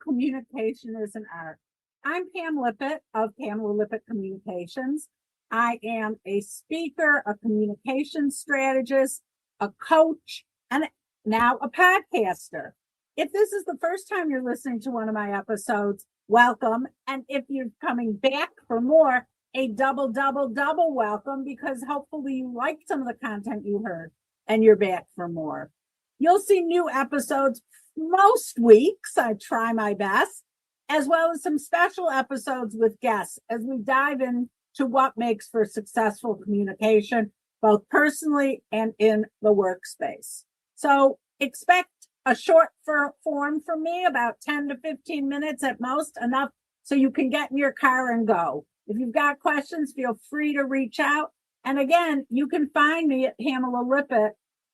Communication is an Art. I'm Pam Lippett of Pamela Lippett Communications. I am a speaker, a communication strategist, a coach, and now a podcaster. If this is the first time you're listening to one of my episodes, welcome. And if you're coming back for more, a double welcome, because hopefully you liked some of the content you heard and you're back for more. You'll see new episodes most weeks. I try my best, as well as some special episodes with guests as we dive into what makes for successful communication, both personally and in the workspace. So expect a short form from me, about 10 to 15 minutes at most, enough so you can get in your car and go. If you've got questions, feel free to reach out. And again, you can find me at Pamela Lippett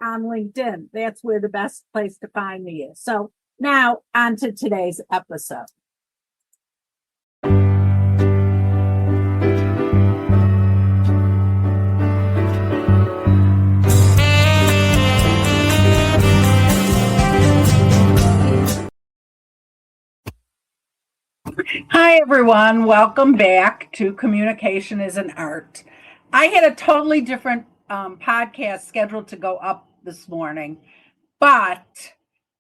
on LinkedIn. That's where the best place to find me is. So now on to today's episode. Hi, everyone. Welcome back to Communication is an Art. I had a totally different podcast scheduled to go up this morning, but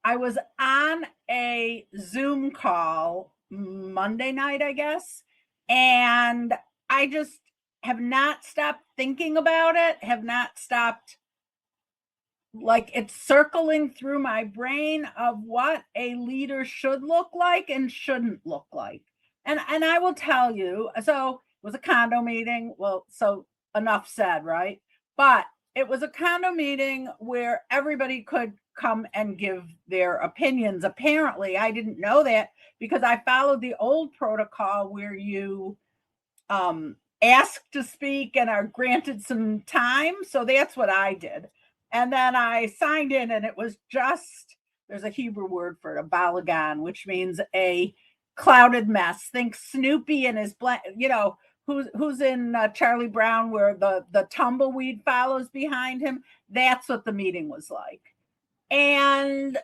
I was on a Zoom call Monday night, I guess, and I just have not stopped thinking about it, have not stopped, like, it's circling through my brain of what a leader should look like and shouldn't look like. And I will tell you, so it was a condo meeting. Well, so enough said, right? But it was a condo meeting where everybody could come and give their opinions. Apparently, I didn't know that because I followed the old protocol where you ask to speak and are granted some time. So that's what I did. And then I signed in, and it was just, there's a Hebrew word for it, a balagan, which means a clouded mess. Think Snoopy and his who's in Charlie Brown, where the tumbleweed follows behind him. That's what the meeting was like. And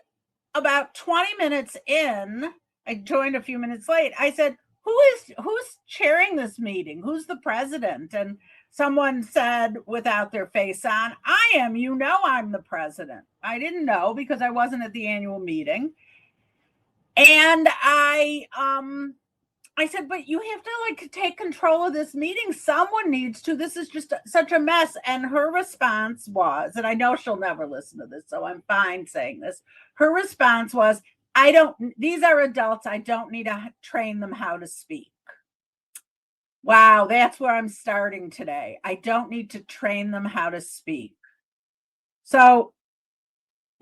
about 20 minutes in, I joined a few minutes late. I said, who's chairing this meeting? Who's the president? And someone said, without their face on, I am. You know, I'm the president. I didn't know because I wasn't at the annual meeting. And I said, but you have to take control of this meeting. Someone needs to. This is just such a mess. And her response was, and I know she'll never listen to this, so I'm fine saying this. Her response was, these are adults. I don't need to train them how to speak. Wow, that's where I'm starting today. I don't need to train them how to speak. So,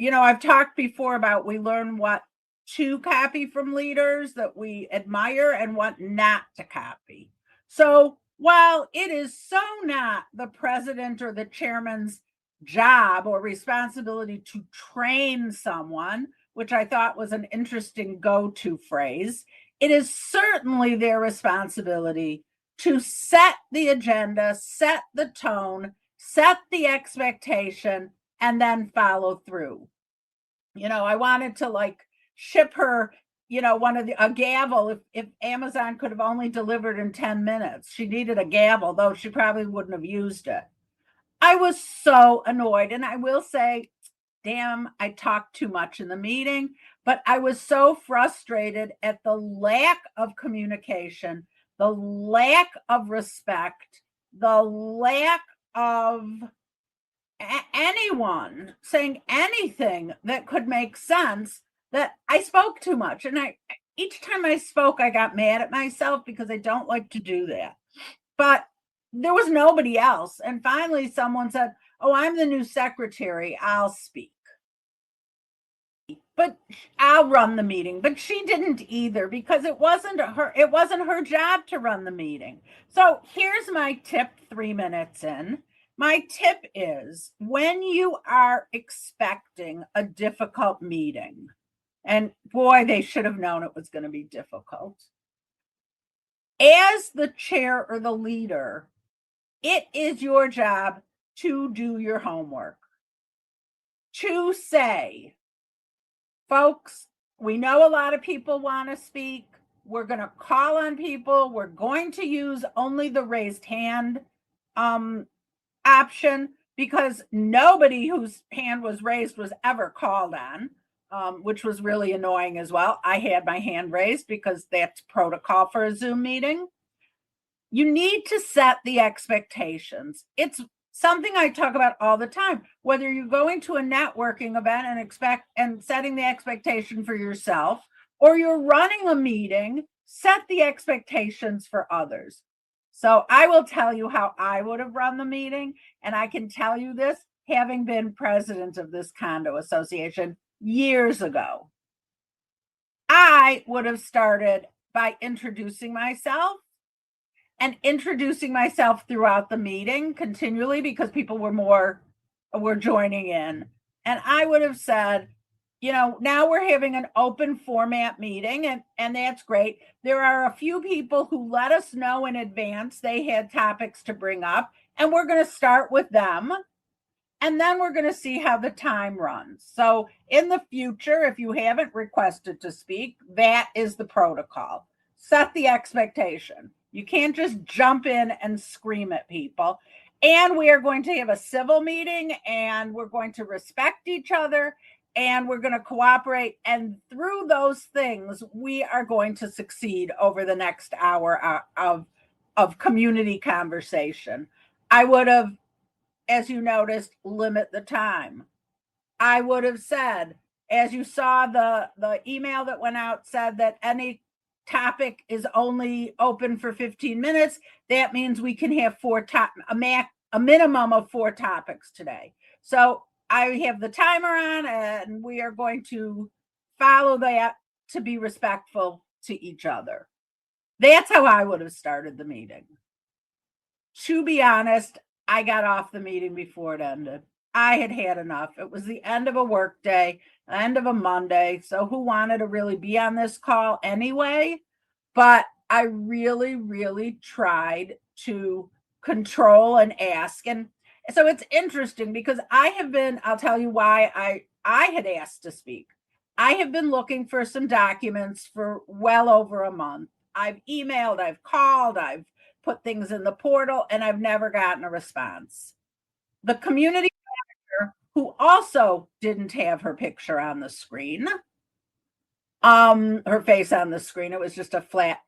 I've talked before about we learn what to copy from leaders that we admire and what not to copy. So while it is so not the president or the chairman's job or responsibility to train someone, which I thought was an interesting go-to phrase, it is certainly their responsibility to set the agenda, set the tone, set the expectation, and then follow through. I wanted to ship her, a gavel. If Amazon could have only delivered in 10 minutes, she needed a gavel, though she probably wouldn't have used it. I was so annoyed. And I will say, damn, I talked too much in the meeting, but I was so frustrated at the lack of communication, the lack of respect, the lack of anyone saying anything that could make sense, that I spoke too much. And each time I spoke, I got mad at myself because I don't like to do that. But there was nobody else. And finally, someone said, oh, I'm the new secretary. I'll speak. But I'll run the meeting. But she didn't either, because it wasn't her job to run the meeting. So here's my tip 3 minutes in. My tip is, when you are expecting a difficult meeting, and boy, they should have known it was going to be difficult, as the chair or the leader, it is your job to do your homework, to say, folks, we know a lot of people want to speak. We're going to call on people. We're going to use only the raised hand option, because nobody whose hand was raised was ever called on, which was really annoying as well. I had my hand raised because that's protocol for a Zoom meeting. You need to set the expectations. It's something I talk about all the time. Whether you're going to a networking event and setting the expectation for yourself, or you're running a meeting, set the expectations for others. So I will tell you how I would have run the meeting, and I can tell you this, having been president of this condo association years ago. I would have started by introducing myself throughout the meeting continually, because people were joining in. And I would have said, now we're having an open format meeting, and that's great. There are a few people who let us know in advance they had topics to bring up, and we're going to start with them. And then we're going to see how the time runs. So in the future, if you haven't requested to speak, that is the protocol. Set the expectation. You can't just jump in and scream at people. And we are going to have a civil meeting, and we're going to respect each other, and we're going to cooperate. And through those things, we are going to succeed over the next hour of community conversation. I would have, as you noticed, limit the time. I would have said, as you saw, the email that went out said that any topic is only open for 15 minutes. That means we can have a minimum of 4 topics today. So I have the timer on, and we are going to follow that to be respectful to each other. That's how I would have started the meeting. To be honest, I got off the meeting before it ended. I had had enough. It was the end of a work day, end of a Monday. So who wanted to really be on this call anyway? But I really, really tried to control and ask. And so it's interesting, because I'll tell you why I had asked to speak. I have been looking for some documents for well over a month. I've emailed, I've called, I've put things in the portal, and I've never gotten a response. The community manager, who also didn't have her picture on the screen, her face on the screen, it was just a flat,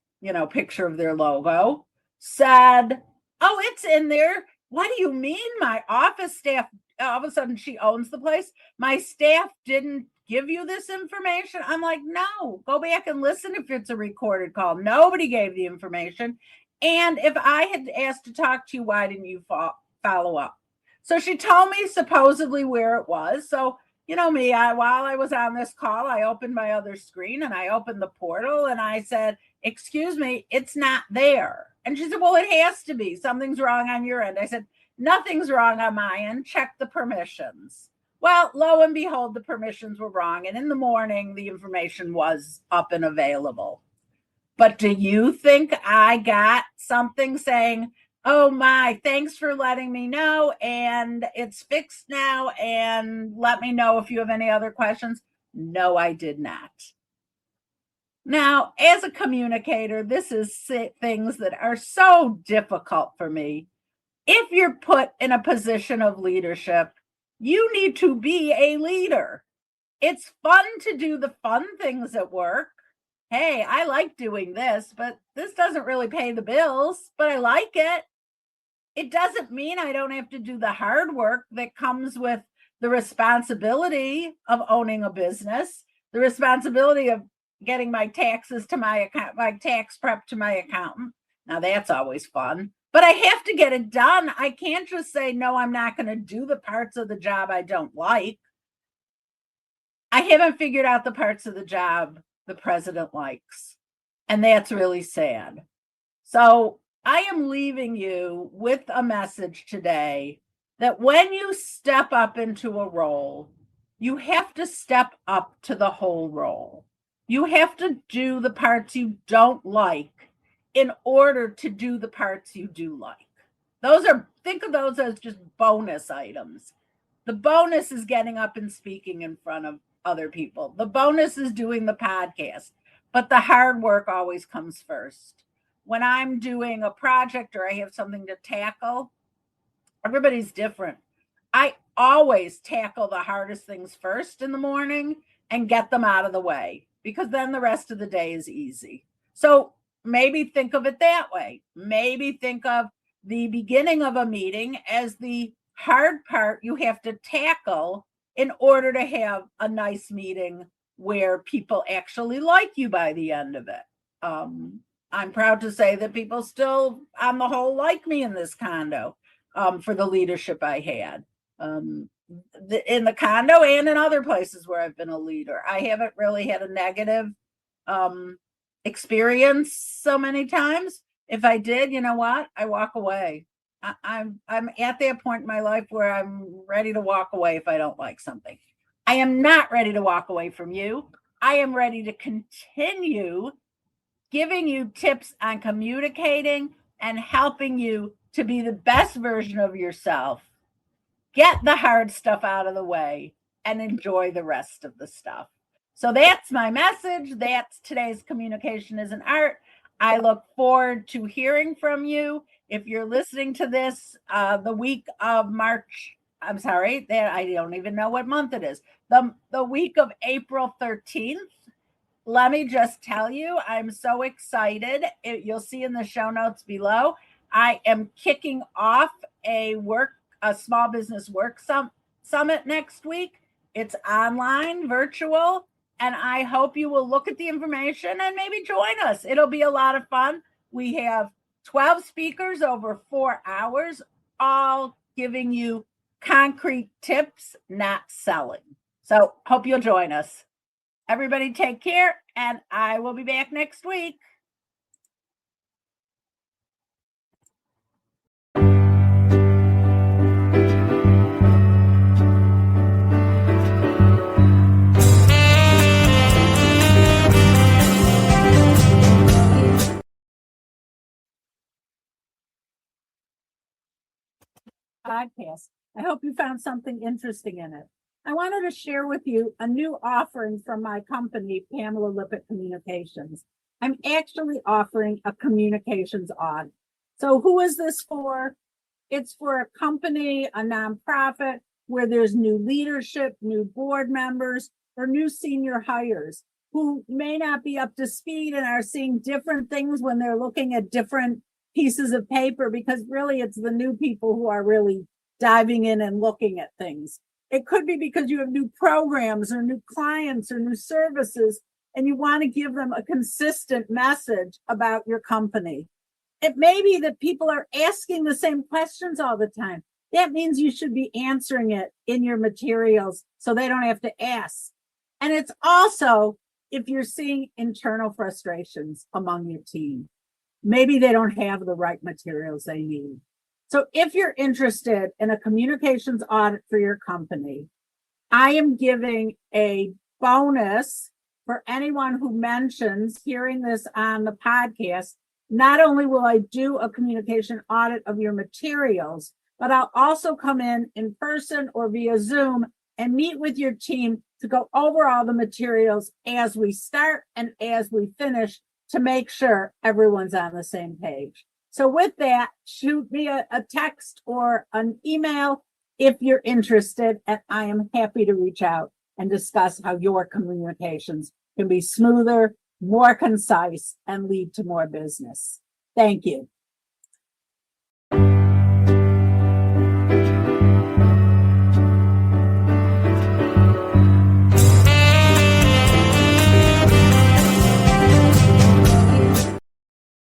picture of their logo, said, "Oh, it's in there. What do you mean my office staff?" All of a sudden, she owns the place. "My staff didn't give you this information?" I'm like, "No, go back and listen if it's a recorded call. Nobody gave the information. And if I had asked to talk to you, why didn't you follow up?" So she told me supposedly where it was. So, me, while I was on this call, I opened my other screen and I opened the portal and I said, "Excuse me, it's not there." And she said, "Well, it has to be. Something's wrong on your end." I said, "Nothing's wrong on my end. Check the permissions." Well, lo and behold, the permissions were wrong. And in the morning, the information was up and available. But do you think I got something saying, "Oh my, thanks for letting me know, and it's fixed now, and let me know if you have any other questions"? No, I did not. Now, as a communicator, this is things that are so difficult for me. If you're put in a position of leadership, you need to be a leader. It's fun to do the fun things at work. Hey, I like doing this, but this doesn't really pay the bills, but I like it. It doesn't mean I don't have to do the hard work that comes with the responsibility of owning a business, the responsibility of getting my taxes to my account, my tax prep to my accountant. Now that's always fun, but I have to get it done. I can't just say, "No, I'm not going to do the parts of the job I don't like." I haven't figured out the parts of the job the president likes, and that's really sad. So I am leaving you with a message today that when you step up into a role, you have to step up to the whole role. You have to do the parts you don't like in order to do the parts you do like. Think of those as just bonus items. The bonus is getting up and speaking in front of other people. The bonus is doing the podcast, but the hard work always comes first. When I'm doing a project or I have something to tackle, everybody's different. I always tackle the hardest things first in the morning and get them out of the way because then the rest of the day is easy. So maybe think of it that way. Maybe think of the beginning of a meeting as the hard part you have to tackle in order to have a nice meeting where people actually like you by the end of it. I'm proud to say that people still, on the whole, like me in this condo for the leadership I had in the condo and in other places where I've been a leader. I haven't really had a negative experience so many times. If I did, you know what? I walk away. I'm at that point in my life where I'm ready to walk away if I don't like something. I am not ready to walk away from you. I am ready to continue giving you tips on communicating and helping you to be the best version of yourself. Get the hard stuff out of the way and enjoy the rest of the stuff. So that's my message. That's today's Communication is an Art. I look forward to hearing from you. If you're listening to this the week of March, I'm sorry, that I don't even know what month it is. The week of April 13th. Let me just tell you, I'm so excited. You'll see in the show notes below. I am kicking off a small business work summit next week. It's online, virtual, and I hope you will look at the information and maybe join us. It'll be a lot of fun. We have 12 speakers over 4 hours, all giving you concrete tips, not selling. So hope you'll join us. Everybody take care, and I will be back next week. Podcast. I hope you found something interesting in it. I wanted to share with you a new offering from my company, Pamela Lippitt Communications. I'm actually offering a communications audit. So who is this for? It's for a company, a nonprofit, where there's new leadership, new board members, or new senior hires who may not be up to speed and are seeing different things when they're looking at different pieces of paper, because really it's the new people who are really diving in and looking at things. It could be because you have new programs or new clients or new services, and you want to give them a consistent message about your company. It may be that people are asking the same questions all the time. That means you should be answering it in your materials so they don't have to ask. And it's also if you're seeing internal frustrations among your team. Maybe they don't have the right materials they need. So if you're interested in a communications audit for your company, I am giving a bonus for anyone who mentions hearing this on the podcast. Not only will I do a communication audit of your materials, but I'll also come in person or via Zoom and meet with your team to go over all the materials as we start and as we finish to make sure everyone's on the same page. So with that, shoot me a text or an email if you're interested, and I am happy to reach out and discuss how your communications can be smoother, more concise, and lead to more business. Thank you.